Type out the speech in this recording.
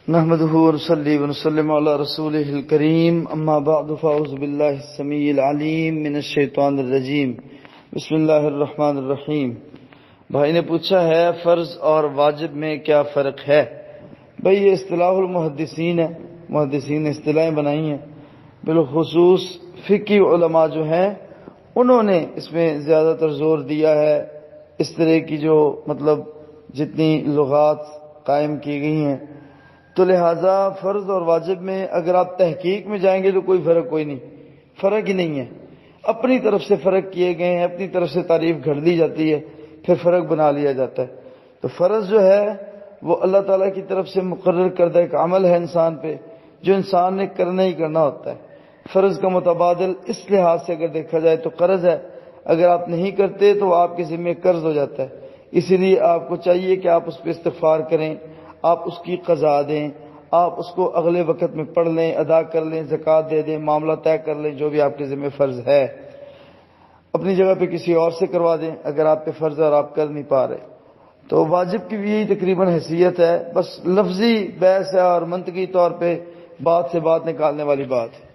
نحمده ونصلي ونسلم على رسوله الكريم اما بعد فاعوذ بالله السميع العليم من الشیطان الرجیم بسم اللہ الرحمن الرحیم۔ بھائی نے پوچھا ہے فرض اور واجب میں کیا فرق ہے؟ بھائی یہ اصطلاح المحدثین ہے، محدثین نے اصطلاحیں بنائی ہیں، بالخصوص فقہی علماء جو ہیں انہوں نے اس میں زیادہ تر زور دیا ہے۔ اس طرح کی جو جتنی لغات قائم کی گئی ہیں، تو لہٰذا فرض اور واجب میں اگر آپ تحقیق میں جائیں گے تو کوئی نہیں، فرق ہی نہیں ہے۔ اپنی طرف سے فرق کیے گئے ہیں، اپنی طرف سے تعریف گھڑ دی جاتی ہے، پھر فرق بنا لیا جاتا ہے۔ تو فرض جو ہے وہ اللہ تعالیٰ کی طرف سے مقرر کردہ ایک عمل ہے انسان پہ، جو انسان نے کرنا ہی کرنا ہوتا ہے۔ فرض کا متبادل اس لحاظ سے اگر دیکھا جائے تو قرض ہے، اگر آپ نہیں کرتے تو آپ کے ذمہ قرض ہو جاتا ہے۔ اسی لیے آپ کو چاہیے کہ آپ اس پہ استغفار کریں، آپ اس کی قضا دیں، آپ اس کو اگلے وقت میں پڑھ لیں، ادا کر لیں، زکوٰۃ دے دیں، معاملہ طے کر لیں، جو بھی آپ کے ذمہ فرض ہے اپنی جگہ پہ کسی اور سے کروا دیں اگر آپ پہ فرض ہے اور آپ کر نہیں پا رہے۔ تو واجب کی بھی یہی تقریباً حیثیت ہے، بس لفظی بحث ہے اور منطقی طور پہ بات سے بات نکالنے والی بات ہے۔